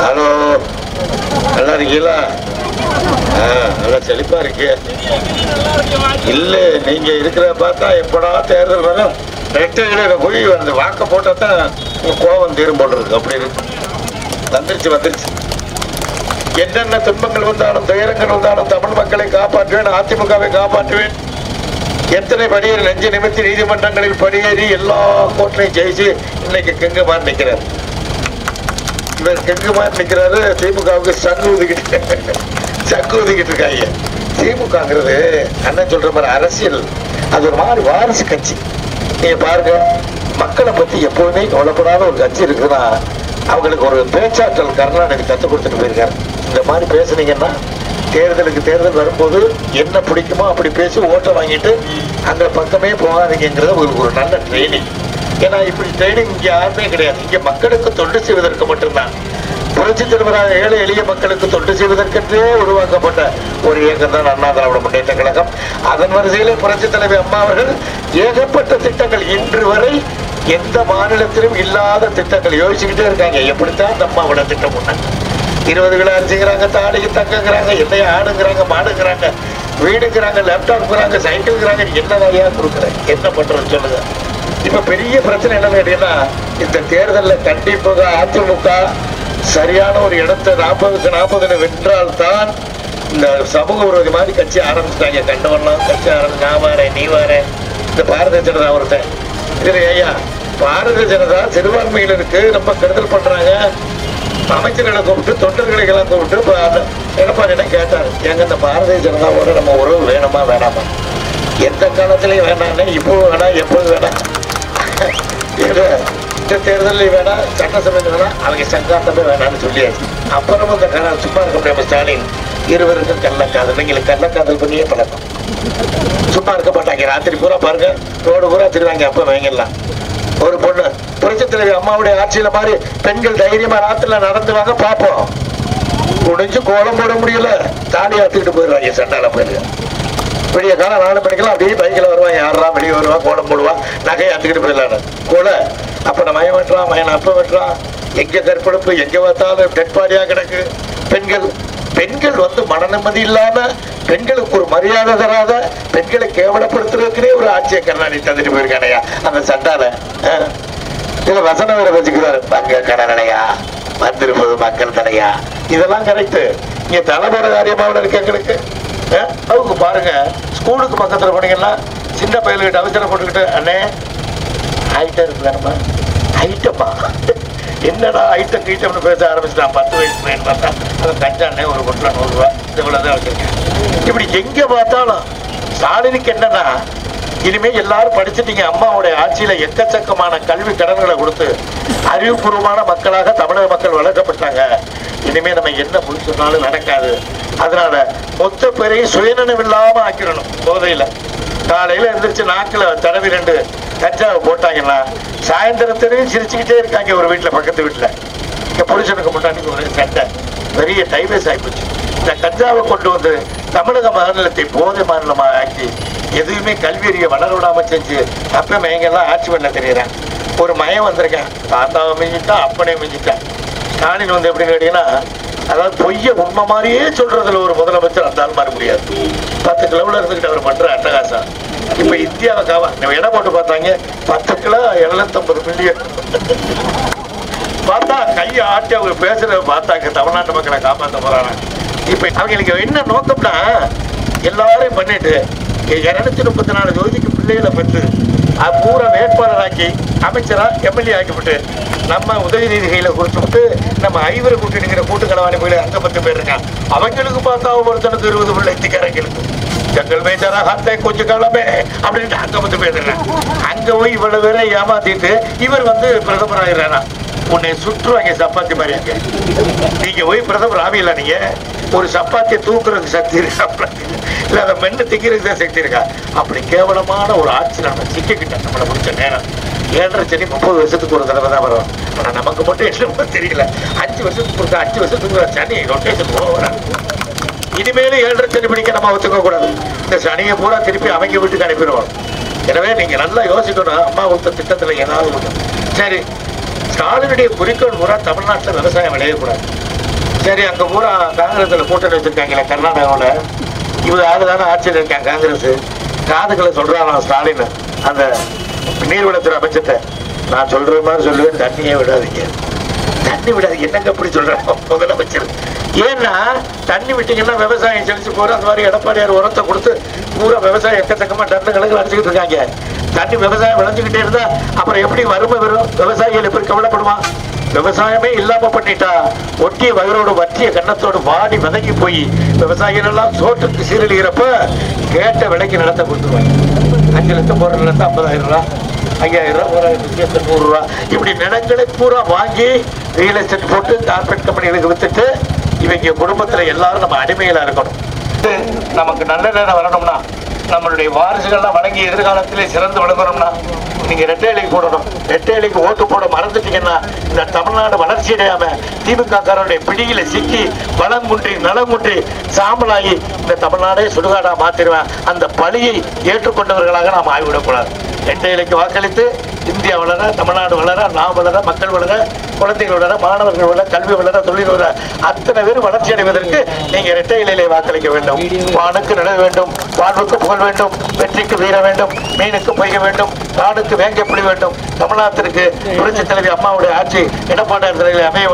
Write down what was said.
Hello, நல்லா இருக்கீங்களா? நல்லா செழிப்பா இருக்கு. இல்ல நீங்க இருக்கிற பார்த்தா எப்படா தேர்தல் வரும், ரெட்டையில போய் அந்த வாக்க போட்டா தான் கோபம் தீரும் போட்டு இருக்கு. அப்படி இருக்கு. வந்துருச்சு. என்னென்ன துன்பங்கள் வந்தாலும் துயரங்கள் வந்தாலும் தமிழ் மக்களை காப்பாற்றுவேன், அதிமுகவை காப்பாற்றுவேன். எத்தனை படியேறி நெஞ்சு நிமித்தி நீதிமன்றங்களில் படியேறி எல்லா கோர்ட்லையும் ஜெயிச்சு இன்னைக்கு கெங்குமார் நிற்கிறார். இவர் கெங்குமார் நிற்கிறாரு. திமுகவுக்கு சங்கு ஊதிக்கிட்டு இருக்காங்க. திமுகங்கிறது அண்ணன் சொல்ற மாதிரி அரசியல், அது ஒரு மாதிரி வாரிசு கட்சி. நீங்க பாருங்க, மக்களை பத்தி எப்பவுமே கவலைப்படாத ஒரு கட்சி இருக்குன்னா அவங்களுக்கு ஒரு பேச்சாற்றல் கருணாநிதி கற்றுக் கொடுத்துட்டு போயிருக்காரு. இந்த மாதிரி பேசுனீங்கன்னா தேர்தல் வரும்போது என்ன பிடிக்குமோ அப்படி பேசி ஓட்டை வாங்கிட்டு அந்த பக்கமே போகாதீங்கிறது ஒரு நல்ல ட்ரைனிங். ஏன்னா இப்படி ட்ரைனிங் இங்க யாருமே கிடையாது. இங்க மக்களுக்கு தொண்டு செய்வதற்கு மட்டும்தான். புரட்சி தலைவராக ஏழை எளிய மக்களுக்கு தொண்டு செய்வதற்கென்றே உருவாக்கப்பட்ட ஒரு இயக்கம் தான் அண்ணா திராவிட முன்னேற்ற கழகம். அதன் வரிசையிலே புரட்சி தலைவர் அம்மா அவர்கள் ஏகப்பட்ட திட்டங்கள் இன்று வரை எந்த மாநிலத்திலும் இல்லாத திட்டங்கள் யோசிச்சுக்கிட்டே இருக்காங்க. எப்படித்தான் அந்த அம்மாவோட திட்டம் ஒண்ணு 20 கிலோ அரிசிங்கிறாங்க, தாடிக்கு தக்கங்கிறாங்க, எல்லையை ஆடுங்கிறாங்க, மாடுங்கிறாங்க, வீடுங்கிறாங்க, லேப்டாப்ங்கிறாங்க, சைக்கிள்ங்கிறாங்க. என்ன நிறையா கொடுக்குறேன், என்ன பண்றேன்னு சொல்லுங்க. இப்ப பெரிய பிரச்சனை என்னன்னு கேட்டீங்கன்னா, இந்த தேர்தலில் கண்டிப்பாக அதிமுக சரியான ஒரு இடத்தை 40க்கு 40 வென்றால் தான் இந்த சமூக விரோதி மாதிரி கட்சி ஆரம்பிச்சுட்டாங்க. கண்டவன்லாம் கட்சி ஆரம்பிச்சு நான் வாரேன் நீ வாரேன். இந்த பாரதிய ஜனதா ஒருத்தன் இதுல ஐயா, பாரதிய ஜனதா சிறுபான்மையினருக்கு ரொம்ப கெடுதல் பண்றாங்க. அமைச்சர்களை கூப்பிட்டு தொண்டர்களை எல்லாம் கூப்பிட்டு எடப்பாடியிடம் கேட்டார், எங்க இந்த பாரதிய ஜனதாவோட நம்ம உறவு வேணுமா வேணாமா? எந்த காலத்திலையும் வேணாம், இப்போ வேணாம், எப்போது வேணாம், இந்த தேர்தலில் வேணாம், சட்டசபையில் வேணாம், அவங்க சங்காத்தமே வேணாம்னு சொல்லியாச்சு. அப்புறம் இந்த சும்மா இருக்க முடியாம ஸ்டாலின் இருவருக்கும் கள்ளக்காதல், நீங்களுக்கு கள்ளக்காதல் பண்ணியே பழக்கம். சும்மா இருக்க மாட்டாங்க. ராத்திரி பூரா பாருங்க, ரோடு பூரா திருவாங்க. அப்ப வாங்கிடலாம். ஒரு பொண்ணு புரட்சி தலைவர் அம்மாவுடைய ஆட்சியில மாதிரி பெண்கள் தைரியமா ராத்திரில நடந்துவாங்க பார்ப்போம். குடிஞ்சு கோலம் போட முடியல, தாலி ஆத்துக்கிட்டு போயிடுவாங்க. சண்டால போயிடுங்க. விடிய காலம் 4 மணிக்கெல்லாம் அப்படியே பைக்கில் வருவான். யாரெல்லாம் வெளியே வருவான், கோலம் போடுவான், நகையை ஆத்துக்கிட்டு போயிடலான்னு கோலை. அப்ப நான் மயம் வெட்டுறான், மயன் அப்ப வெட்டுறான். எங்க கற்படுப்பு, எங்க பார்த்தாலும் டெட்பாடியா கிடக்கு. பெண்கள் வந்து மன நிம்மதி இல்லாம, பெண்களுக்கு ஒரு மரியாதை தராத, பெண்களை கேவலப்படுத்துறதுக்குனே ஒரு ஆட்சியை கருணாநிதி தந்துட்டு போயிருக்கானையா அந்த சண்டால. இதுல வசனம் வேற வச்சுக்கிறாரு, பங்க கடனையா வந்திருப்பது மக்கள் தனையா. இதெல்லாம் கரெக்ட். இங்க தலைமுறை காரியமாக இருக்கு எங்களுக்கு. அவங்க பாருங்க, ஸ்கூலுக்கு பக்கத்துல போனீங்கன்னா சின்ன பையன்கிட்ட அவசரம் போட்டுக்கிட்டு, அண்ணே ஐட்டம் இருக்குதானம்மா, ஐட்டமா என்னடா ஐட்டம் கீட்டம்னு பேச ஆரம்பிச்சுட்டான். 10 வயசு பையன் பார்த்தா அவன் கஞ்சாண்ணே ஒரு பொட்டில் 100 ரூபா இவ்வளவுதான் வச்சிருக்கேன். இப்படி எங்க பார்த்தாலும் ஸ்டாலினுக்கு என்னன்னா, இனிமே எல்லாரும் படிச்சுட்டீங்க. அம்மாவுடைய ஆட்சியில எக்கச்சக்கமான கல்வி கடன்களை கொடுத்து அறிவுபூர்வமான மக்களாக தமிழக மக்கள் வளர்க்கப்பட்டாங்க. இனிமே நம்ம என்ன முன் சொன்னாலும் நடக்காது. அதனால மொத்த பேரையும் சுயநலம் இல்லாம ஆக்கிடணும். போதையில காலையில எந்திரிச்சு நாக்குல தடவி 2 கஞ்சாவை போட்டாங்கன்னா சாயந்தரத்திலையும் சிரிச்சுக்கிட்டே இருக்காங்க. ஒரு வீட்டுல பக்கத்து வீட்டுல இங்க புருஷனுக்கு முன்னாடி ஒரு சண்டை, பெரிய டைவர்ஸ் ஆகிப்போச்சு. இந்த கஞ்சாவை கொண்டு வந்து தமிழக மாநிலத்தை போதை மாநிலமா ஆக்கி எதுவுமே கல்வி அறிய வளர விடாம செஞ்சு அப்ப மையங்கள்லாம் ஆட்சி பண்ண தெரியுறேன். ஒரு மயம் வந்திருக்கேன், தாத்தாவை மிஞ்சிட்டா அப்பனே மிஞ்சிட்டேன். ஸ்டாலின் வந்து எப்படி கேட்டீங்கன்னா, அதாவது பொய்ய உண்மை மாதிரியே சொல்றதுல ஒரு முதலமைச்சர் அந்த ஆள் மாற முடியாது. 10 கிலோவில் இருந்துகிட்டு அவர் பண்ற அட்டகாசம். இப்ப இந்தியாவுக்காக இடம் போட்டு பார்த்தாங்க, 10 கிலோ 750 மில்லியன். பார்த்தா கையை ஆட்டி அவங்க பேசுறத பார்த்தாங்க தமிழ்நாட்டு மக்களை காப்பாற்ற போறாங்க. இப்ப அவங்களுக்கு என்ன நோக்கம்னா, எல்லாரையும் பண்ணிட்டு 234 ஜோதிக்கு பிள்ளைகளை பெற்று பூரா வேட்பாளராக்கி அமைச்சரா எம்எல்ஏ ஆக்கிவிட்டு நம்ம உதயநிதி கையில கொடுத்துட்டு நம்ம ஐவரை கூட்டணிங்கிற கூட்டுக்களவாணி போயில அங்க 10 பேர் இருக்காங்க. அவங்களுக்கு பார்த்தா ஒருத்தனுக்கு 20 பிள்ளை திக்காரங்களுக்கு ஜங்கல் மேஜரா ஹாத்தை கொஞ்சம் காலமே அப்படின்ட்டு அங்க 10 பேர் இருக்காங்க. அங்க போய் இவ்வளவு பேரை ஏமாத்திட்டு இவர் வந்து பிரதமர் ஆகிறாரா? உன்னை சுற்றுவாங்க சப்பாத்தி மாதிரி. இருக்கு நீங்க போய் பிரதமர் ஆவியில, நீங்க ஒரு சப்பாத்தியை தூக்குறதுக்கு சக்தி இருக்கா, இல்ல அதை மென்னு திங்கிறதுக்கு தான் சக்தி இருக்கா? அப்படி கேவலமான ஒரு ஆட்சி நம்ம சிக்கிக்கிட்ட நம்மளை முடிச்ச நேரம் 7.5 சனி 30 வருஷத்துக்கு ஒரு தடவை தான் வரும். ஆனா நமக்கு மட்டும் என்ன தெரியல, 5 வருஷத்துக்கு ஒரு 5 வருஷத்துக்கு ஒரு சனி ரொட்டேஷன் வராது. இனிமேலும் 7.5 சனி பிடிக்க நம்ம ஒத்துக்க கூடாது. இந்த சனியை பூரா திருப்பி அவங்க வீட்டுக்கு அனுப்பிடுவோம். எனவே நீங்க நல்லா யோசிக்கணும், அம்மா கொடுத்த திட்டத்துல ஏதாவது ஒண்ணு. சரி, ஸ்டாலினுடைய குறிக்கோள் பூரா தமிழ்நாட்டில் விவசாயம் விளையக்கூடாது. சரி, அங்க பூரா காங்கிரஸ்ல கூட்டணி வச்சிருக்காங்களே கர்நாடகாவோட, இவங்க யாருதானே ஆட்சியில் இருக்காங்க காங்கிரஸ். காதுகளை சொல்றான் ஸ்டாலின் அந்த நீர்வளத்துறை அமைச்சர்கிட்ட, நான் சொல்ற மாதிரி சொல்லுவேன், தண்ணியே விடாதீங்க, தண்ணி விடாதீங்க. என்னங்க அப்படி சொல்றாங்க முதலமைச்சர்? ஏன்னா தண்ணி விட்டீங்கன்னா விவசாயம் செழிச்சு போற. அந்த மாதிரி எடப்பாடியார் உரத்தை கொடுத்து பூரா விவசாயம் எக்கச்சக்கமா டன்னு கணக்கில் அடிச்சுக்கிட்டு இருக்காங்க. தண்ணி விவசாயம் விளைஞ்சுக்கிட்டே இருந்தா அப்புறம் எப்படி வறுமை வரும்? விவசாயிகள் எப்படி கவலைப்படுவான்? விவசாயமே இல்லாம பண்ணிட்டா ஒட்டிய வயரோடு வற்றிய கண்ணத்தோடு வாடி வதங்கி போய் விவசாயிகள் எல்லாம் சோற்றுக்கு சீரழிகிறப்ப கேட்ட விலைக்கு நிலத்தை கொடுத்துருவாங்க. 5 லட்சம் போற நிலத்தை 50,000 ரூபா, 5000 ரூபா, 100 ரூபா, இப்படி நிலங்களை பூரா வாங்கி ரியல் எஸ்டேட் போட்டு கார்பரேட் கம்பெனிகளுக்கு வித்துட்டு இவங்க குடும்பத்துல எல்லாரும் நம்ம அடிமையில இருக்கணும். நமக்கு நல்ல நேரம் வரணும்னா, நம்மளுடைய வாரிசுகள்லாம் வழங்கி எதிர்காலத்திலே சிறந்து விளங்கணும்னா நீங்க ரெட்டை இலைக்கு போடணும். ரெட்டை இலைக்கு ஓட்டு போட மறந்துட்டீங்கன்னா இந்த தமிழ்நாடு வளர்ச்சி அடையாம திமுக காரனுடைய பிடியில சிக்கி வளம் குன்றி நலம் குன்றி சாம்பலாகி இந்த தமிழ்நாடே சுடுகாடா மாத்திருவேன். அந்த பழியை ஏற்றுக்கொண்டவர்களாக நாம் ஆய்விடக்கூடாது. ரெட்டை இலைக்கு வாக்களித்து இந்தியா வளர, தமிழ்நாடு வளர, நாம் வளர, மக்கள் வளர, குழந்தைகள் வளர, மாணவர்கள் வளர, கல்வி வளர, தொழில் வளர, அத்தனை பேர் வளர்ச்சி அடைவதற்கு நீங்க இரட்டை இலையிலே வாக்களிக்க வேண்டும். வானுக்கு நில வேண்டும், வாழ்வுக்கு புகழ் வேண்டும், வெற்றிக்கு வீர வேண்டும், மீனுக்கு பொய்க வேண்டும், நாடுக்கு வேங்கப்படி வேண்டும். தமிழ்நாட்டிற்கு புரட்சி தலைவி அம்மாவுடைய ஆட்சி எடப்பாடி தலைவரை அமைய